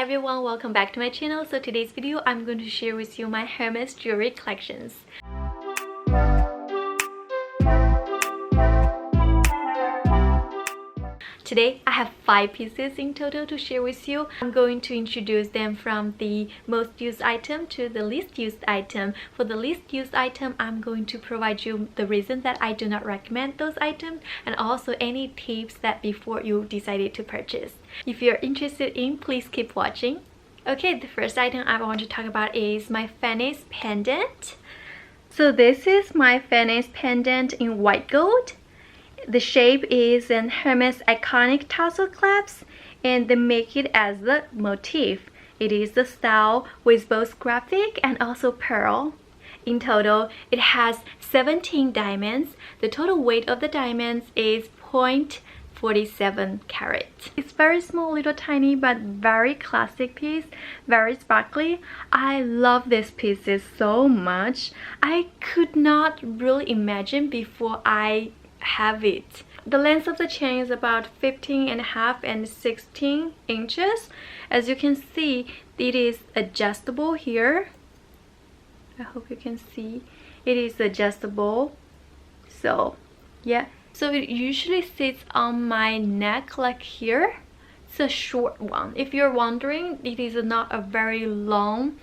everyone, welcome back to my channel. So today's video I'm going to share with you my Hermes jewelry collections. Today I have 5 pieces in total to share with you. I'm going to introduce them from the most used item to the least used item. For the least used item, I'm going to provide you the reason that I do not recommend those items and also any tips that before you decided to purchase. If you're interested in, please keep watching. Okay, the first item I want to talk about is my Finesse pendant. So this is my Finesse pendant in white gold. The shape is an Hermes iconic tassel clasp and they make it as the motif. It is the style with both graphic and also pearl. In total, it has 17 diamonds. The total weight of the diamonds is 0.47 carat. It's very small, little tiny, but very classic piece, very sparkly. I love this piece so much. I could not really imagine before I have it. The length of the chain is about 15.5 and 16 inches. As you can see, it is adjustable here. I hope you can see. It is adjustable. So yeah, so it usually sits on my neck like here. It's a short one. If you're wondering, it is not a very long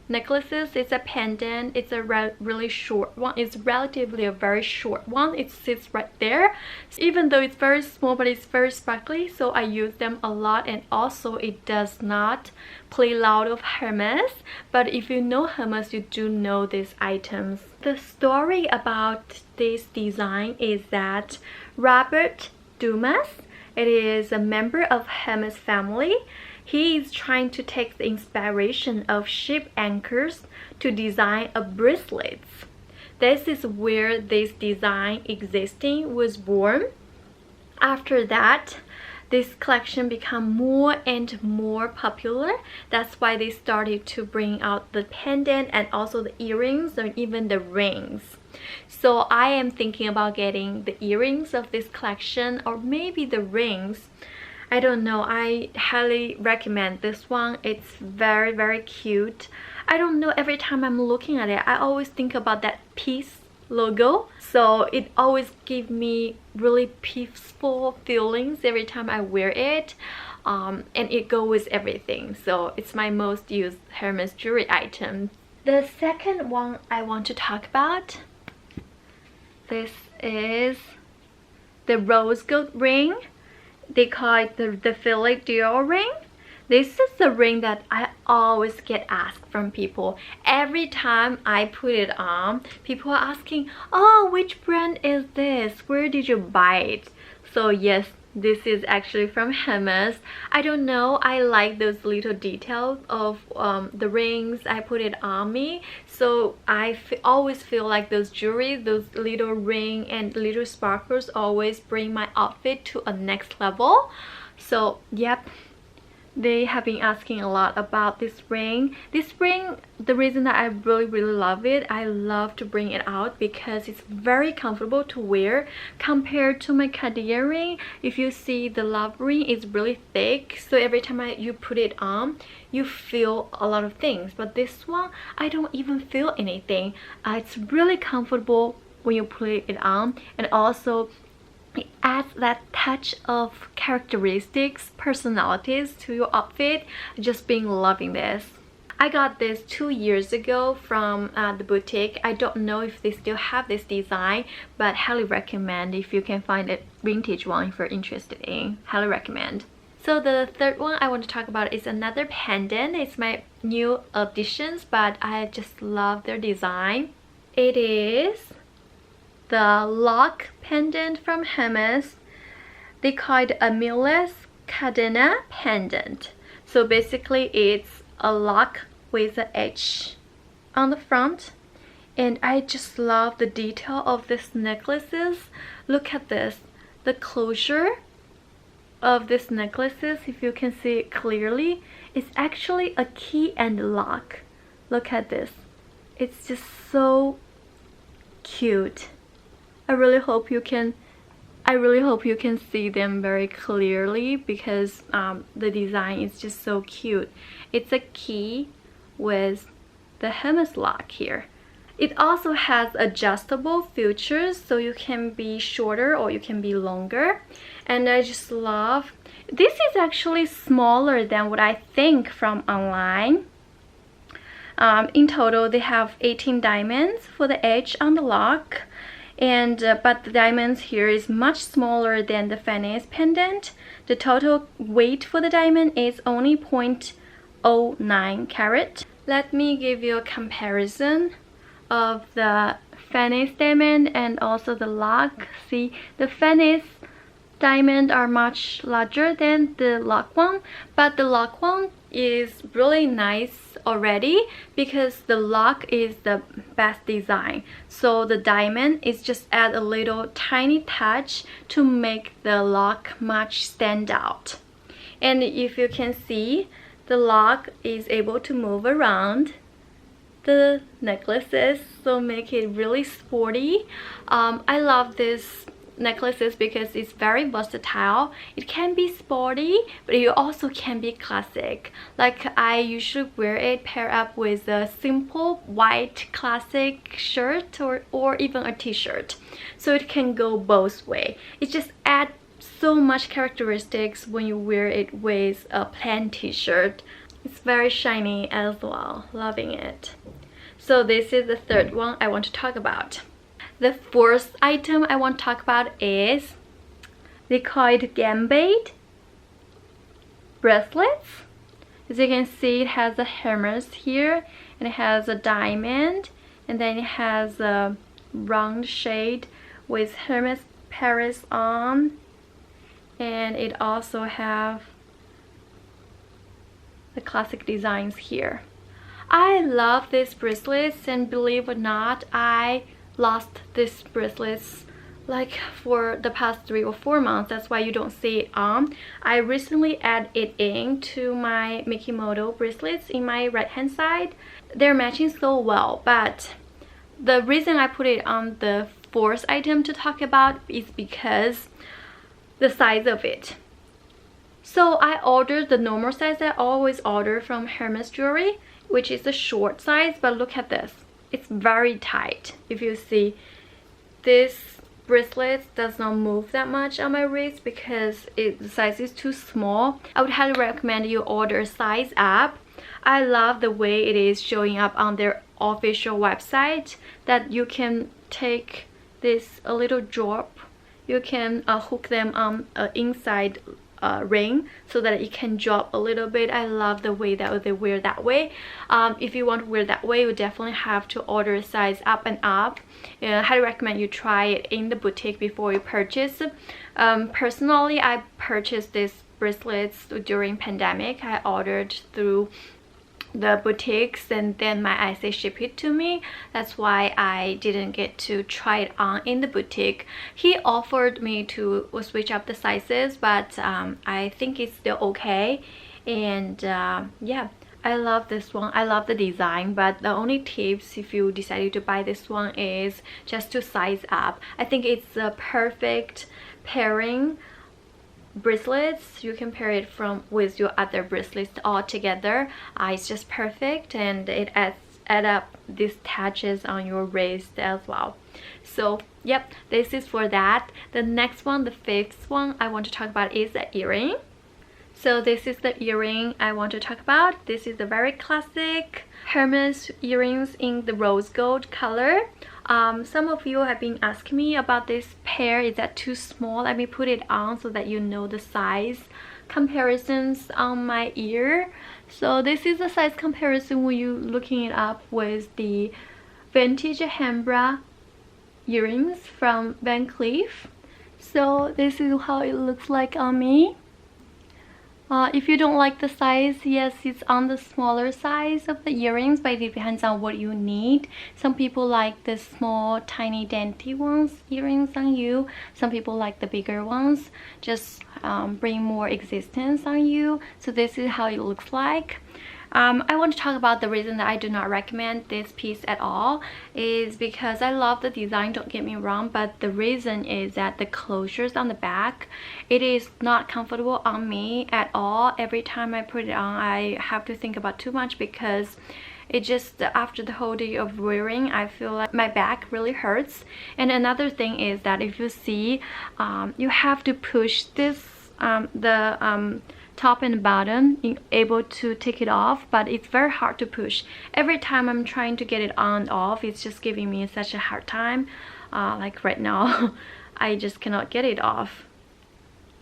necklaces. It's a pendant. It's a really short one. It's relatively a very short one. It sits right there. So even though it's very small, but it's very sparkly, so I use them a lot. And also it does not play loud of Hermes, but if you know Hermes, you do know these items. The story about this design is that Robert Dumas, it is a member of Hermes family. He is trying to take the inspiration of ship anchors to design a bracelets. This is where this design existing was born. After that, this collection became more and more popular. That's why they started to bring out the pendant and also the earrings and even the rings. So I am thinking about getting the earrings of this collection or maybe the rings. I don't know. I highly recommend this one. It's very cute. I don't know, every time I'm looking at it, I always think about that peace logo. So it always gives me really peaceful feelings every time I wear it. And it goes with everything. So it's my most used Hermes jewelry item. The second one I want to talk about, this is the rose gold ring. They call it the Filet dual ring. This is the ring that I always get asked from people. Every time I put it on, people are asking, oh, which brand is this? Where did you buy it? So yes, this is actually from Hermes. I don't know, I like those little details of the rings. I put it on me, so I always feel like those jewelry, those little ring and little sparkles always bring my outfit to a next level. So yep, they have been asking a lot about this ring. This ring, the reason that I really love it, I love to bring it out because it's very comfortable to wear compared to my Cadenas ring. If you see, the love ring is really thick, so every time you put it on, you feel a lot of things. But this one, I don't even feel anything. It's really comfortable when you put it on, and also it adds that touch of characteristics, personalities to your outfit. Just been loving this. I got this 2 years ago from the boutique. I don't know if they still have this design, but highly recommend if you can find a vintage one if you're interested in. Highly recommend. So the third one I want to talk about is another pendant. It's my new additions, but I just love their design. It is the lock pendant from Hermes. They call it Amulettes Cadenas pendant. So basically it's a lock with an H on the front, and I just love the detail of these necklaces. Look at this, the closure of these necklaces, if you can see it clearly, it's actually a key and lock. Look at this, it's just so cute. I really hope you can I really hope you can see them very clearly because the design is just so cute. It's a key with the Hermes lock here. It also has adjustable features, so you can be shorter or you can be longer. And I just love, this is actually smaller than what I think from online. In total, they have 18 diamonds for the edge on the lock. And but the diamonds here is much smaller than the Finesse pendant. The total weight for the diamond is only 0.09 carat. Let me give you a comparison of the Finesse diamond and also the lock. See, the Finesse diamond are much larger than the lock one, but the lock one is really nice already because the lock is the best design. So the diamond is just add a little tiny touch to make the lock much stand out. And if you can see, the lock is able to move around the necklaces, so make it really sporty. I love this necklaces because it's very versatile. It can be sporty, but it also can be classic. Like I usually wear it pair up with a simple white classic shirt or even a t-shirt, so it can go both way. It just adds so much characteristics when you wear it with a plain t-shirt. It's very shiny as well, loving it. So this is the third one I want to talk about. The fourth item I want to talk about is, they call it Gambade bracelets. As you can see, it has a Hermes here, and it has a diamond, and then it has a round shade with Hermes Paris on, and it also have the classic designs here. I love these bracelets, and believe it or not, I lost these bracelets like for the past 3 or 4 months. That's why you don't see it on. I recently added it into my Mikimoto bracelets in my right hand side. They're matching so well, but the reason I put it on the fourth item to talk about is because the size of it. So I ordered the normal size I always order from Hermes jewelry, which is the short size, but look at this. It's very tight. If you see, this bracelet does not move that much on my wrist because the size is too small. I would highly recommend you order a size up. I love the way it is showing up on their official website, that you can take this a little drop. You can hook them on inside ring so that it can drop a little bit. I love the way that they wear that way. If you want to wear that way, you definitely have to order a size up and up. I highly recommend you try it in the boutique before you purchase. Personally, I purchased these bracelets during pandemic. I ordered through the boutiques, and then my IC shipped it to me. That's why I didn't get to try it on in the boutique. He offered me to switch up the sizes, but I think it's still okay. And yeah, I love this one. I love the design, but the only tips if you decided to buy this one is just to size up. I think it's a perfect pairing bracelets. You can pair it with your other bracelets all together. It's just perfect, and it add up these touches on your wrist as well. So yep, this is for that. The next one, the fifth one I want to talk about is the earring. So this is the earring I want to talk about. This is a very classic Hermes earrings in the rose gold color. Some of you have been asking me about this pair. Is that too small? Let me put it on so that you know the size comparisons on my ear. So this is the size comparison when you looking it up with the vintage Alhambra earrings from Van Cleef. So this is how it looks like on me. If you don't like the size, yes, it's on the smaller size of the earrings, but it depends on what you need. Some people like the small, tiny, dainty ones earrings on you. Some people like the bigger ones, just bring more existence on you. So this is how it looks like. I want to talk about the reason that I do not recommend this piece at all is because I love the design, don't get me wrong, but the reason is that the closures on the back, it is not comfortable on me at all. Every time I put it on, I have to think about too much because it just, after the whole day of wearing, I feel like my back really hurts. And another thing is that if you see, you have to push this, top and bottom, in able to take it off, but it's very hard to push. Every time I'm trying to get it on and off, it's just giving me such a hard time. Like right now, I just cannot get it off.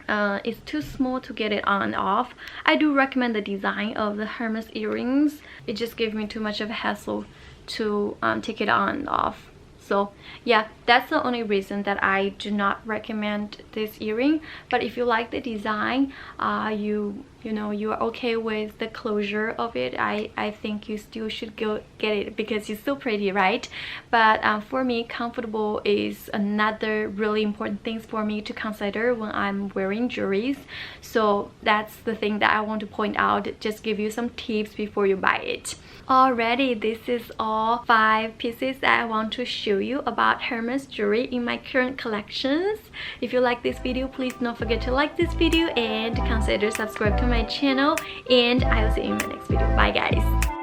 It's too small to get it on and off. I do recommend the design of the Hermes earrings. It just gave me too much of a hassle to take it on and off. So yeah, that's the only reason that I do not recommend this earring. But if you like the design, you know, you are okay with the closure of it, I think you still should go get it because it's so pretty, right? But for me, comfortable is another really important thing for me to consider when I'm wearing jewelries. So that's the thing that I want to point out, just give you some tips before you buy it. Alrighty, this is all 5 pieces that I want to show you about Hermes jewelry in my current collections. If you like this video, please don't forget to like this video and consider subscribe to my channel, and I will see you in my next video. Bye guys.